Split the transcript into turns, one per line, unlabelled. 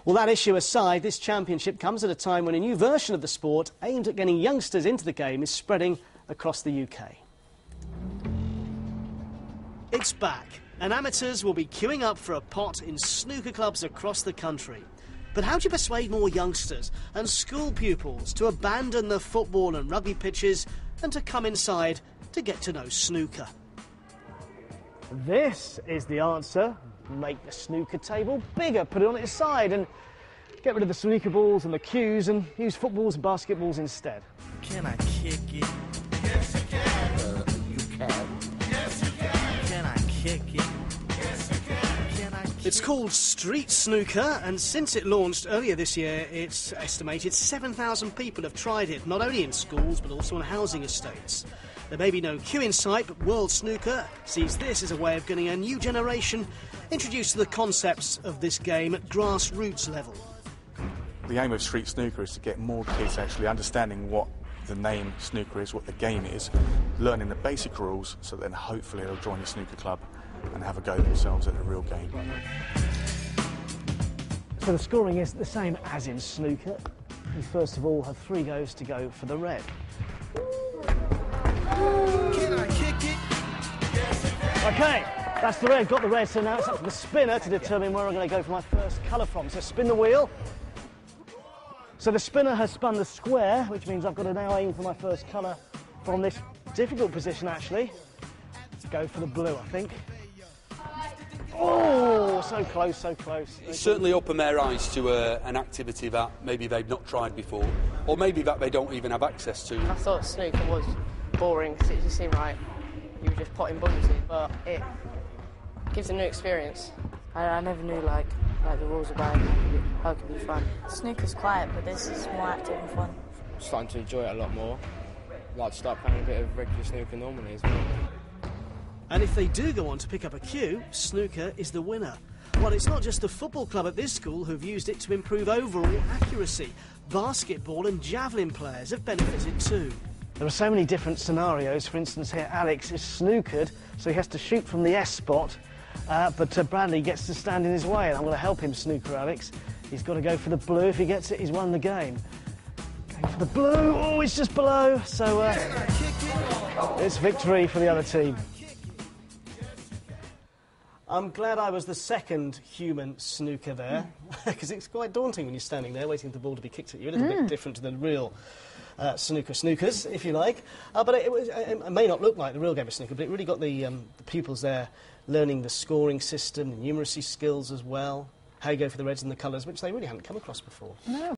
Well, that issue aside, this championship comes at a time when a new version of the sport aimed at getting youngsters into the game is spreading across the UK. It's back, and amateurs will be queuing up for a pot in snooker clubs across the country. But how do you persuade more youngsters and school pupils to abandon the football and rugby pitches and to come inside to get to know snooker? This is the answer. Make the snooker table bigger, put it on its side and get rid of the snooker balls and the cues and use footballs and basketballs instead.
Can I kick it? Yes, you can. You can. Yes, you can. Can I kick it? Yes, you can. Can I kick it?
It's called Street Snooker, and since it launched earlier this year, it's estimated 7,000 people have tried it, not only in schools but also on housing estates. There may be no queue in sight, but World Snooker sees this as a way of getting a new generation introduced to the concepts of this game at grassroots level.
The aim of Street Snooker is to get more kids actually understanding what the name snooker is, what the game is, learning the basic rules, so then hopefully they'll join the snooker club and have a go themselves at the real game.
So the scoring is the same as in snooker. You first of all have 3 goes to go for the red.
Can I kick it?
OK, that's the red, got the red, so now it's up to the spinner to determine where I'm going to go for my first colour from. So spin the wheel. So the spinner has spun the square, which means I've got to now aim for my first colour from this difficult position, actually. Let's go for the blue, I think. Oh, so close, so close.
It's certainly opened their eyes to an activity that maybe they've not tried before, or maybe that they don't even have access to.
I thought snooker was boring because it just seemed like you were just potting bums in, but it gives a new experience.
I never knew like the rules about it, how it could be fun.
Snooker's quiet, but this is more active and fun.
Starting to enjoy it a lot more. I'd like to start playing a bit of regular snooker normally as well.
And if they do go on to pick up a cue, snooker is the winner. Well, it's not just the football club at this school who've used it to improve overall accuracy. Basketball and javelin players have benefited too. There are so many different scenarios. For instance, here Alex is snookered, so he has to shoot from the S spot, but Bradley gets to stand in his way, and I'm going to help him snooker Alex. He's got to go for the blue. If he gets it, he's won the game. Going for the blue. Oh, it's just below, so it's victory for the other team. I'm glad I was the second human snooker there, because it's quite daunting when you're standing there waiting for the ball to be kicked at you. A little bit different to the real snookers, if you like. But it may not look like the real game of snooker, but it really got the pupils there learning the scoring system, the numeracy skills as well, how you go for the reds and the colours, which they really hadn't come across before. No.